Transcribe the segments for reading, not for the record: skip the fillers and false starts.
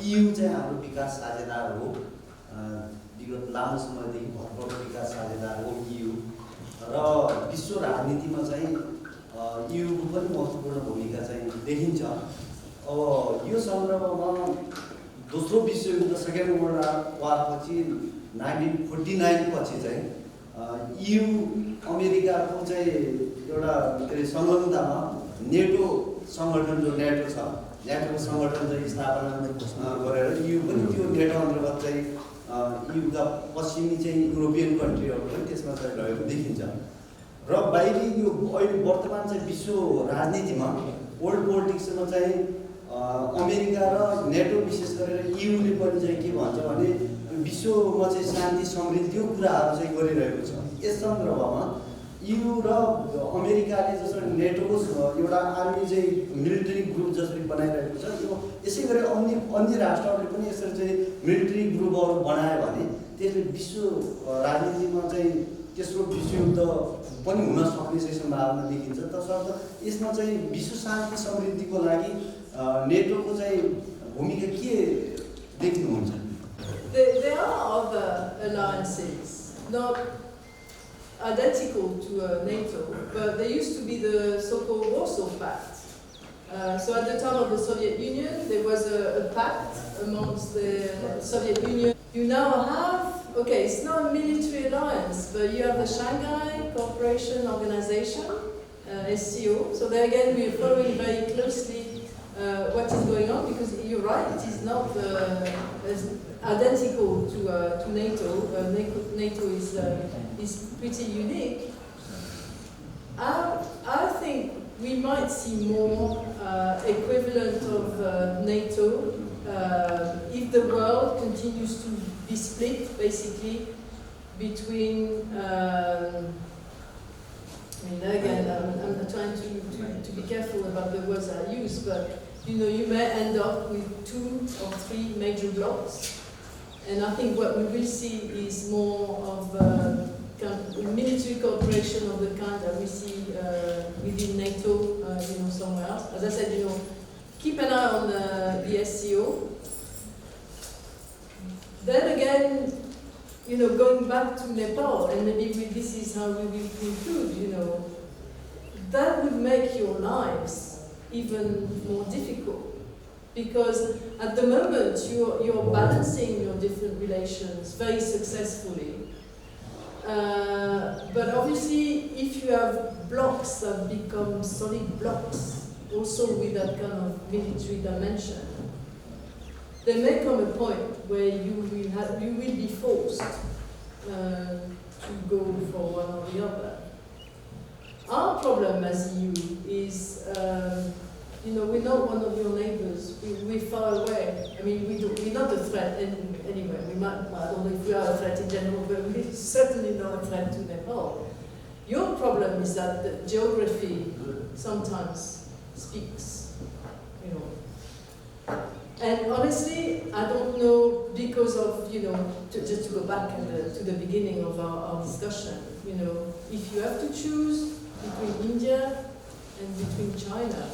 EU चाहिँ हाम्रो विकास साझेदार हो, विगत लामो समयदेखि भरपर्दो विकास साझेदार हो EU र विश्व राजनीतिमा चाहिँ EUको पनि महत्त्वपूर्ण भूमिका चाहिँ देखिन्छ। अब यो सन्दर्भमा दोस्रो विश्वयुद्ध सेकेन्ड वर्ल्ड वारपछि 1949 पछि चाहिँ EU अमेरिकाको चाहिँ एउटा संलग्नतामा नेटो सङ्गठन जो नेटो छ, नेटोको सङ्गठन चाहिँ स्थापना गरेर EU पनि त्यो नेटो अन्तर्गत चाहिँ EUका पश्चिमी चाहिँ युरोपियन कन्ट्रीहरू पनि त्यसमा चाहिँ रहेको देखिन्छ। र बाहिरी यो अहिले वर्तमान चाहिँ विश्व राजनीतिमा वर्ल्ड पोलिटिक्समा चाहिँ अमेरिका र नेटो विशेष गरेर EUले पनि चाहिँ के भन्छ भने विश्वमा चाहिँ शान्ति समृद्धिको कुराहरू चाहिँ गरिरहेको छ। यस सन्दर्भमा EU र अमेरिकाले जसरी नेटोको एउटा आर्मी चाहिँ मिलिट्री ग्रुप जसरी बनाइरहेको छ, यो यसै गरी अन्य राष्ट्रहरूले पनि यसरी चाहिँ मिलिट्री ग्रुपहरू बनायो भने त्यसले विश्व राजनीतिमा चाहिँ तेस्रो विश्वयुद्ध पनि हुन सक्ने चाहिँ सम्भावना देखिन्छ। तसर्थ यसमा चाहिँ विश्व शान्ति समृद्धिको लागि नेटोको चाहिँ भूमिका के देख्नुहुन्छ? There are other alliances, not identical to NATO, but there used to be the so-called Warsaw Pact. So at the time of the Soviet Union, there was a pact amongst the Soviet Union. You now have, okay, it's not a military alliance, but you have the Shanghai Cooperation Organization, SCO. So there again, we're following very closely what is going on, because you're right, it is not identical to NATO. NATO is pretty unique. I think we might see more equivalent of NATO if the world continues to be split, basically, between. I mean, again, I'm trying to be careful about the words I use, but you know, you may end up with 2 or 3 major blocs, and I think what we will see is more of military cooperation of the kind that we see within NATO, you know, somewhere else. As I said, you know, keep an eye on the SCO. Then again, you know, going back to Nepal, and maybe this is how we will conclude, you know, that would make your lives even more difficult. Because at the moment, you're balancing your different relations very successfully. But obviously, if you have blocks that become solid blocks, also with that kind of military dimension, there may come a point where you will be forced to go for one or the other. Our problem as EU is, you know, we're not one of your neighbors. We're far away. I mean, we're not a threat anyway. We might, I don't know if we are a threat in general, but we're certainly not a threat to Nepal. Your problem is that the geography sometimes speaks, you know. And honestly, I don't know, because of, you know, just to go back to the beginning of our discussion, you know, if you have to choose between India and between China,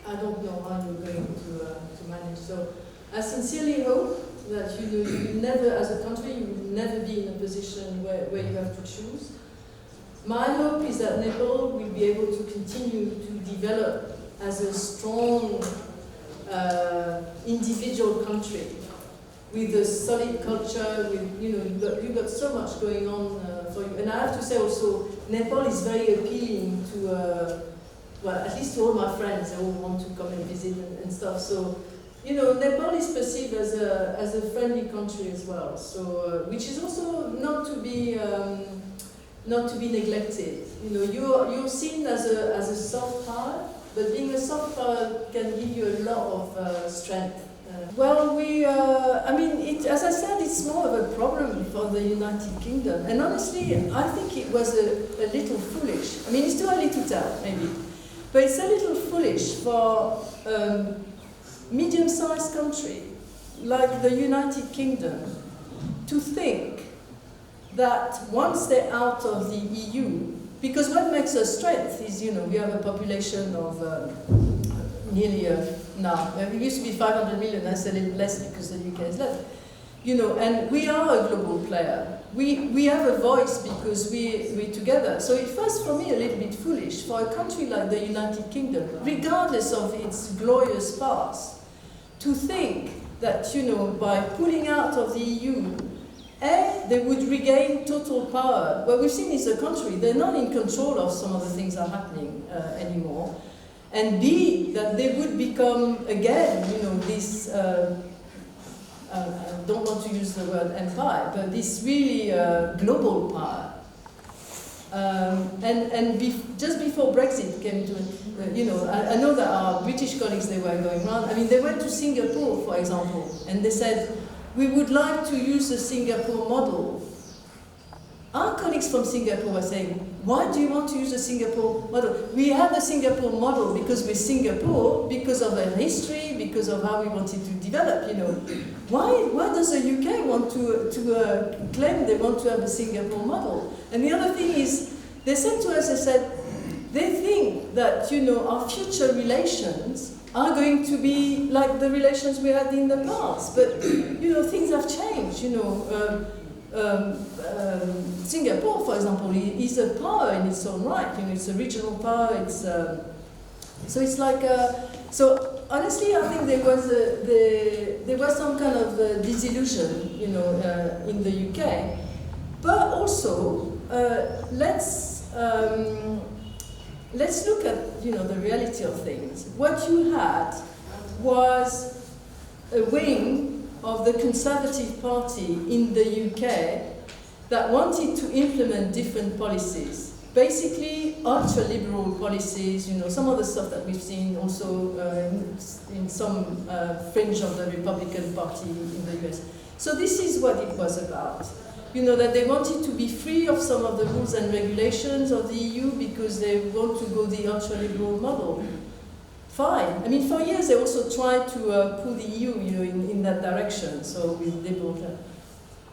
I don't know how you're going to manage. So I sincerely hope that you will never, as a country, you will never be in a position where you have to choose. My hope is that Nepal will be able to continue to develop as a strong individual country with a solid culture. With, you know, you've got so much going on for you. And I have to say also, Nepal is very appealing to. Well, at least to all my friends, they all want to come and visit and stuff. So, you know, Nepal is perceived as a friendly country as well. So, which is also not to be neglected. You know, you're seen as a soft power, but being a soft power can give you a lot of strength. Well, I mean, as I said, it's more of a problem for the United Kingdom. And honestly, I think it was a little foolish. I mean, it's too early to tell, maybe. But it's a little foolish for a medium-sized country like the United Kingdom to think that once they're out of the EU, because what makes us strength is, you know, we have a population of nearly now. It used to be 500 million, I said it less because the UK is less. You know, and we are a global player. We have a voice because we're together. So it was for me a little bit foolish for a country like the United Kingdom, regardless of its glorious past, to think that, you know, by pulling out of the EU, A, they would regain total power. What we've seen is a country, they're not in control of some of the things that are happening anymore. And B, that they would become, again, you know, this, I don't want to use the word empire, but this really global power. Just before Brexit came to, you know, I know that our British colleagues, they were going around. I mean, they went to Singapore, for example, and they said, we would like to use the Singapore model. Our colleagues from Singapore were saying, why do you want to use the Singapore model? We had the Singapore model because we're Singapore, because of our history, because of how we wanted to develop, you know. Why does the UK want to claim they want to have a Singapore model? And the other thing is, they said to us, they think that, you know, our future relations are going to be like the relations we had in the past. But, you know, things have changed, you know. Singapore, for example, is a power in its own right. You know, it's a regional power. It's so it's like so. Honestly, I think there was some kind of disillusion, you know, in the UK. But also, let's look at, you know, the reality of things. What you had was a wing of the Conservative Party in the UK that wanted to implement different policies. Basically, ultra-liberal policies, you know, some of the stuff that we've seen also in some fringe of the Republican Party in the US. So this is what it was about. You know, that they wanted to be free of some of the rules and regulations of the EU because they want to go the ultra-liberal model. Fine. I mean, for years they also tried to pull the EU, you know, in that direction. So with liberal,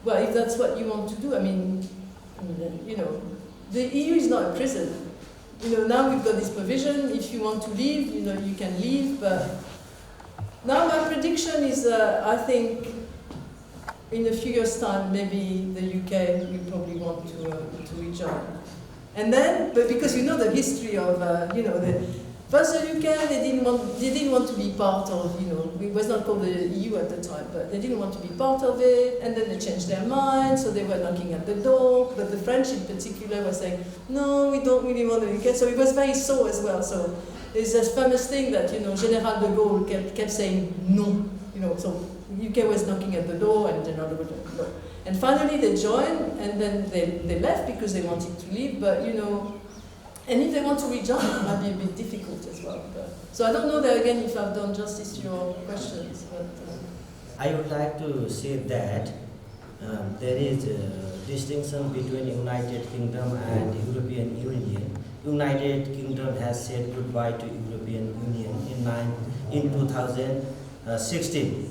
well, if that's what you want to do, I mean, you know, the EU is not a prison. You know, now we've got this provision. If you want to leave, you know, you can leave. But now my prediction is, I think, in a few years' time, maybe the UK will probably want to rejoin. And then, but because you know the history of, you know, first the UK, they didn't want to be part of, you know, it was not called the EU at the time, but they didn't want to be part of it, and then they changed their mind, so they were knocking at the door, but the French in particular were saying, no, we don't really want the UK, so it was very sore as well. So there's this famous thing that, you know, General de Gaulle kept saying no, you know, so the UK was knocking at the door, and General de Gaulle said no. And finally they joined, and then they left because they wanted to leave, but, you know, and if they want to rejoin, it might be a bit difficult as well. So I don't know there again if I've done justice to your questions. But, I would like to say that there is a distinction between United Kingdom and European Union. United Kingdom has said goodbye to European Union in 2016.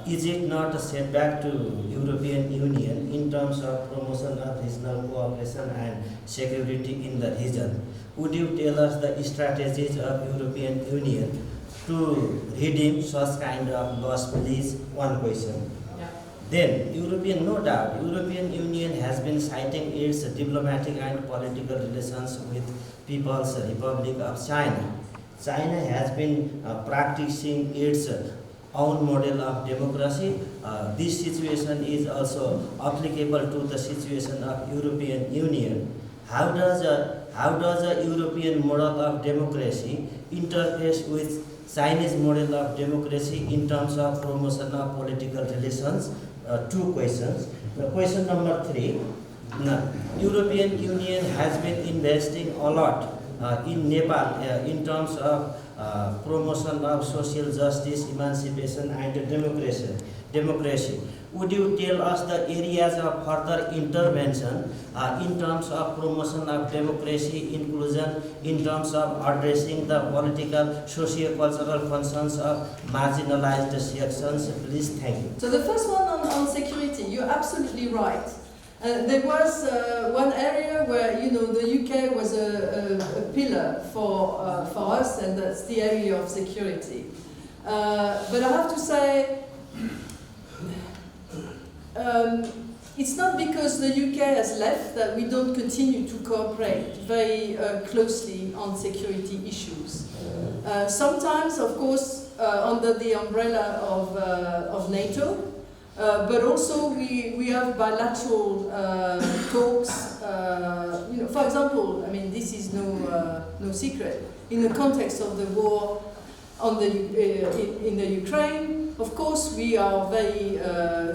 Is it not a setback to European Union in terms of promotion of regional cooperation and security in the region? Would you tell us the strategies of European Union to redeem such kind of loss, please? One question. yeah. Then, no doubt, European Union has been citing its diplomatic and political relations with People's Republic of China. China has been practicing its own model of democracy. This situation is also applicable to the situation of European Union. How does a European model of democracy interface with Chinese model of democracy in terms of promotion of political relations? Two questions. Question number 3. European Union has been investing a lot in Nepal in terms of promotion of social justice, emancipation and democracy. Would you tell us the areas of further intervention in terms of promotion of democracy, inclusion, in terms of addressing the political, socio-cultural concerns of marginalized sections? Please, thank you. So the first one on security, you're absolutely right. There was one area where, you know, the UK was a pillar for us, and that's the area of security. But I have to say, it's not because the UK has left that we don't continue to cooperate very closely on security issues. Sometimes, of course, under the umbrella of NATO, but also we have bilateral talks. For example, I mean, this is no secret. In the context of the war in the Ukraine, of course, we are very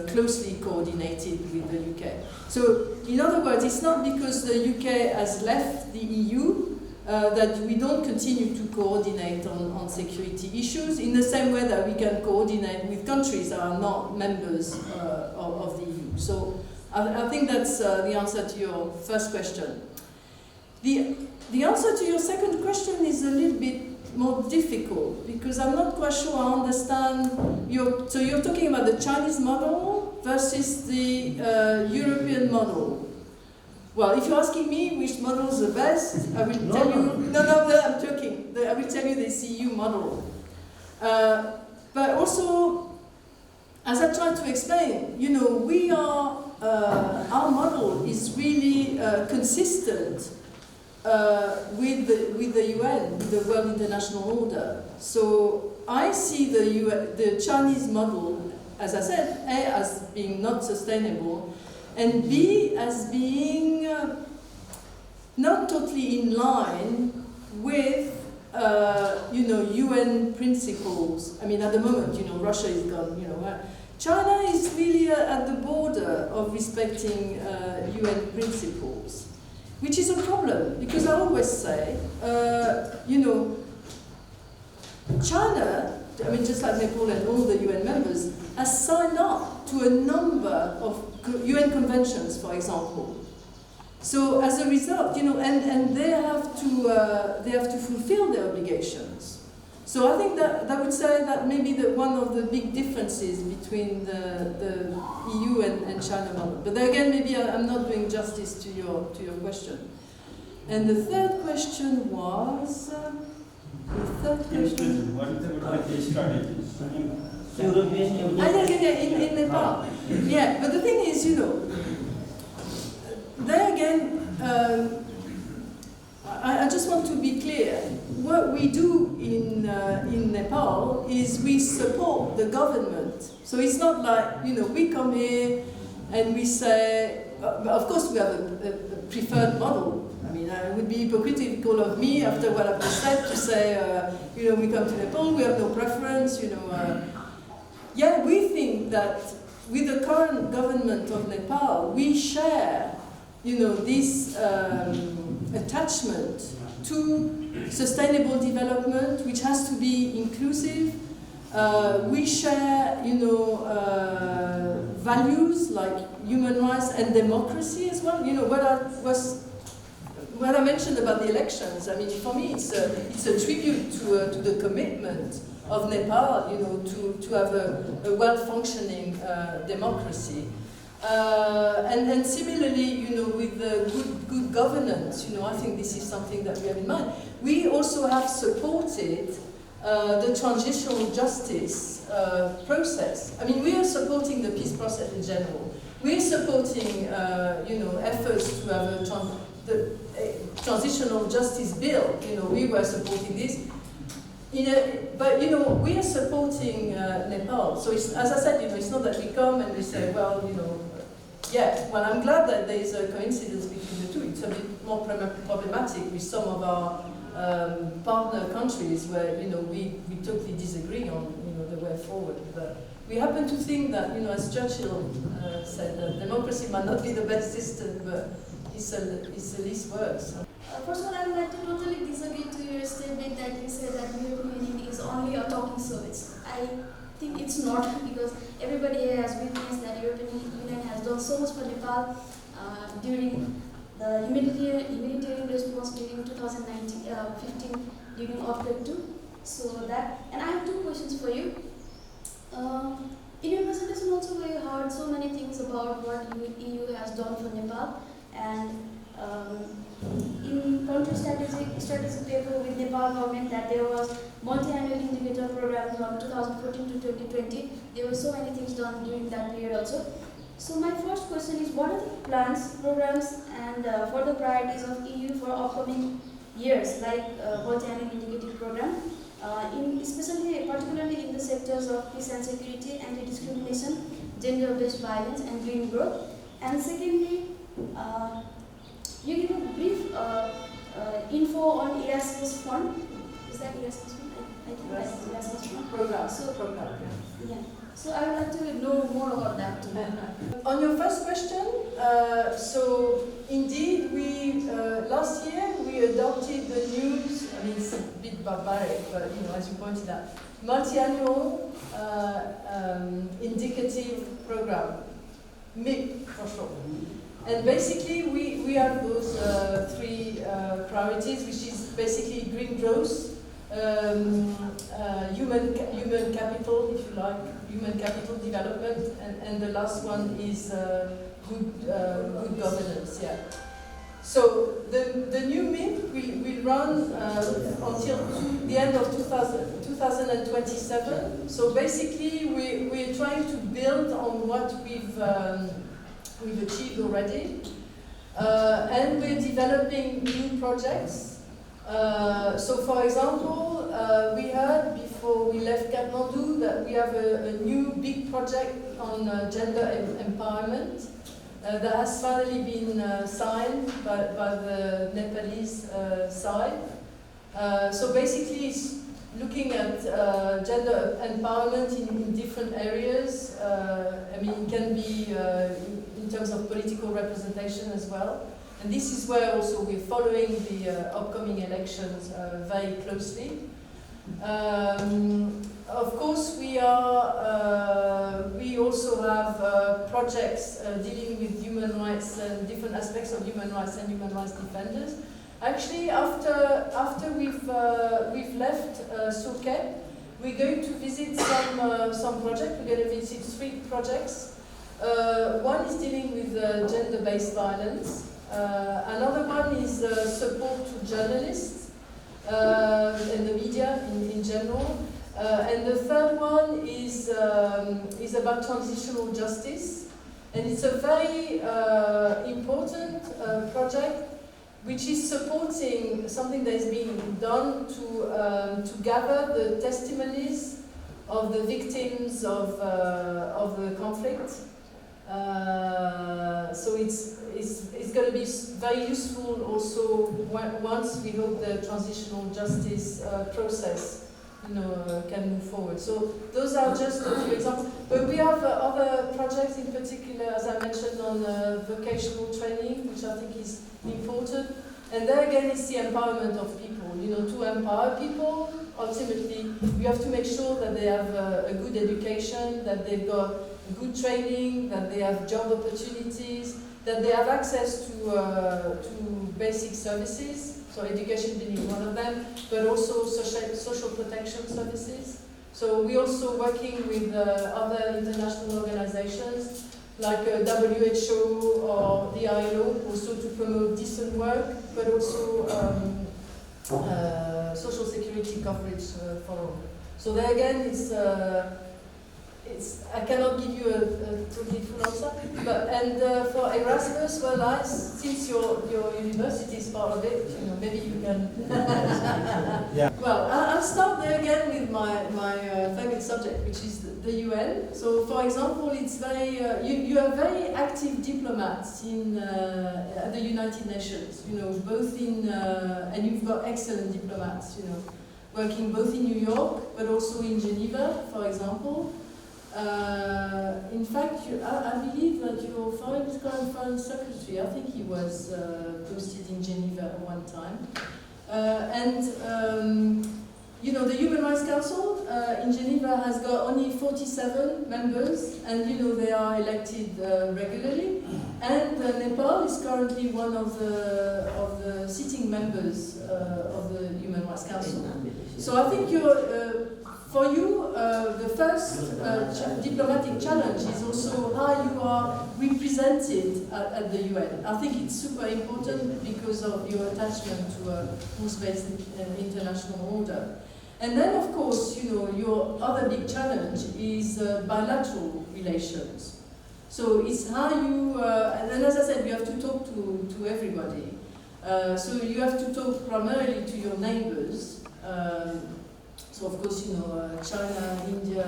closely coordinated with the UK. So, in other words, it's not because the UK has left the EU that we don't continue to coordinate on security issues in the same way that we can coordinate with countries that are not members of the EU. So, I think that's the answer to your first question. The answer to your second question is a little bit more difficult because I'm not quite sure I understand so you're talking about the Chinese model versus the European model. Well, if you're asking me which model is the best, I will tell you. No, I'm joking. I will tell you the CEU model. But also, as I tried to explain, we are our model is really consistent. With the UN, with the World International Order. So I see the Chinese model, as I said, A, as being not sustainable, and B, as being not totally in line with UN principles. I mean, at the moment, Russia is gone, China is really at the border of respecting UN principles. Which is a problem, because I always say, China, I mean, just like Nepal and all the UN members, has signed up to a number of UN conventions, for example. So as a result, and they have to fulfill their obligations. So I think that I would say that maybe one of the big differences between the EU and China model. But then again, maybe I'm not doing justice to your question. And the third question was What are the strategies? European Union. in Nepal. Yeah, but the thing is, there again. I just want to be clear. What we do in Nepal is we support the government. So it's not like, we come here and we say, of course we have a preferred model. I mean, it would be hypocritical of me after what I've just said to say, we come to Nepal, we have no preference, Yeah, we think that with the current government of Nepal, we share, this attachment to sustainable development, which has to be inclusive. We share, values like human rights and democracy as well. What I mentioned about the elections. I mean, for me, it's a tribute to the commitment of Nepal, to have a well-functioning democracy. And similarly, with the good governance, I think this is something that we have in mind. We also have supported the transitional justice process. I mean, we are supporting the peace process in general. We are supporting, efforts to have the transitional justice bill. We were supporting this. But we are supporting Nepal. So as I said, it's not that we come and we say, well, yeah. Well, I'm glad that there is a coincidence between the two. It's a bit more problematic with some of our partner countries where we totally disagree on the way forward. But we happen to think that as Churchill said, that democracy might not be the best system, but it's the least worst. First of all, I would like to totally disagree to your statement that you said that European Union is only a talking service. I think it's not, because everybody here has witnessed that European Union has done so much for Nepal during the humanitarian response during 2015 during outbreak 2. So that, and I have two questions for you. In your presentation also we heard so many things about what EU has done for Nepal, and in country strategic paper with Nepal government that there was multi-annual indicator program from 2014 to 2020. There were so many things done during that period also. So my first question is, what are the plans, programs, and further priorities of EU for upcoming years, like multi-annual indicative program, particularly in the sectors of peace and security, anti-discrimination, gender-based violence, and green growth? And secondly, you give a brief info on Erasmus Fund. Is that Erasmus Fund? I think that's Erasmus Fund. Program. Yeah. So I would like to know more about that too. On your first question, so indeed we last year we adopted the new, I mean it's a bit barbaric, but as you pointed out, multi-annual indicative program, MIP for short. And basically we have those three priorities, which is basically green growth, human capital, if you like, human capital development, and the last one is good governance. Yeah. So the new MIP will run until the end of 2027. So basically we're trying to build on what we've achieved already, and we're developing new projects. So for example, we heard before we left Kathmandu that we have a new big project on gender empowerment that has finally been signed by the Nepalese side. So basically it's looking at gender empowerment in different areas. I mean, it can be in terms of political representation as well. And this is where also we're following the upcoming elections very closely. Of course, we also have projects dealing with human rights and different aspects of human rights and human rights defenders. Actually, after we've left Phuket, we're going to visit some projects. We're going to visit 3 projects. One is dealing with gender-based violence. Another one is support to journalists and the media in general. And the third one is about transitional justice. And it's a very important project which is supporting something that is being done to gather the testimonies of the victims of the conflict. So it's going to be very useful also once we hope the transitional justice process can move forward. So those are just a few examples. But we have other projects in particular, as I mentioned, on vocational training, which I think is important. And there again, it's the empowerment of people. To empower people, ultimately, we have to make sure that they have a good education, that they've got good training, that they have job opportunities, that they have access to basic services, so education being one of them, but also social protection services. So we're also working with other international organizations like WHO or the ILO, also to promote decent work, but also social security coverage for all. So there again, I cannot give you a totally full answer, but for Erasmus, well, since your university is part of it, maybe you can. Yeah. Well, I'll start there again with my favorite subject, which is the UN. So, for example, it's very you are very active diplomats at the United Nations. Both in and you've got excellent diplomats. Working both in New York, but also in Geneva, for example. In fact, I believe that your foreign secretary, I think he was posted in Geneva at one time. The Human Rights Council in Geneva has got only 47 members, and they are elected regularly. And Nepal is currently one of the sitting members of the Human Rights Council. So I think for you, the first diplomatic challenge is also how you are represented at the UN. I think it's super important because of your attachment to a rules-based international order. And then, of course, you know, your other big challenge is bilateral relations. So it's how you, and then as I said, you have to talk to everybody. So you have to talk primarily to your neighbors. So of course, you know, China, India,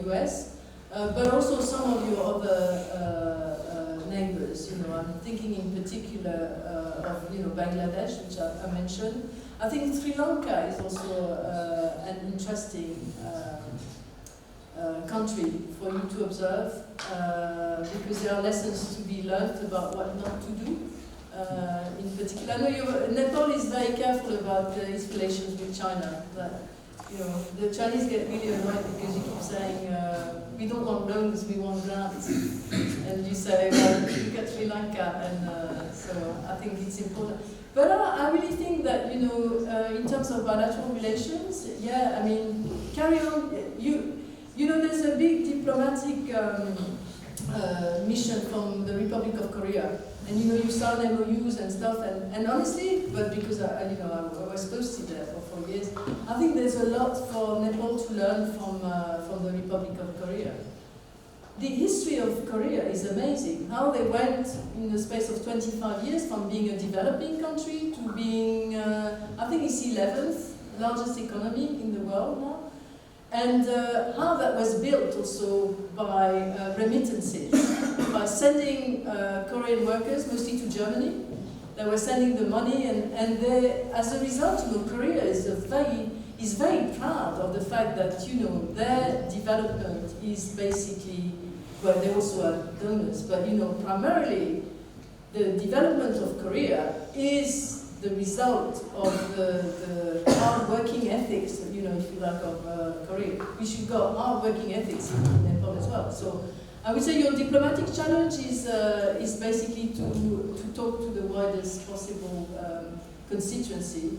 US, but also some of your other neighbors. You know, I'm thinking in particular of, you know, Bangladesh, which I mentioned. I think Sri Lanka is also an interesting country for you to observe, because there are lessons to be learned about what not to do. In particular, I know Nepal is very careful about its relations with China. But, you know, the Chinese get really annoyed because you keep saying, we don't want loans, we want grants. And you say, well, look at Sri Lanka, and so I think it's important. But I really think that, you know, in terms of bilateral relations, yeah, I mean, carry on. You know, there's a big diplomatic mission from the Republic of Korea. And you know, you sign MOUs and stuff, and honestly, but because I was posted there for 4 years, I think there's a lot for Nepal to learn from the Republic of Korea. The history of Korea is amazing. How they went in the space of 25 years from being a developing country to being, I think it's 11th largest economy in the world now. And how that was built also by remittances, by sending Korean workers mostly to Germany. They were sending the money, and they, as a result, you know, Korea is very proud of the fact that, you know, their development is basically, well, they also have donors, but, you know, primarily the development of Korea is the result of the hard-working ethics, you know, if you like, of Korea. We should go hard-working ethics in Nepal as well. So I would say your diplomatic challenge is basically to talk to the widest possible constituency.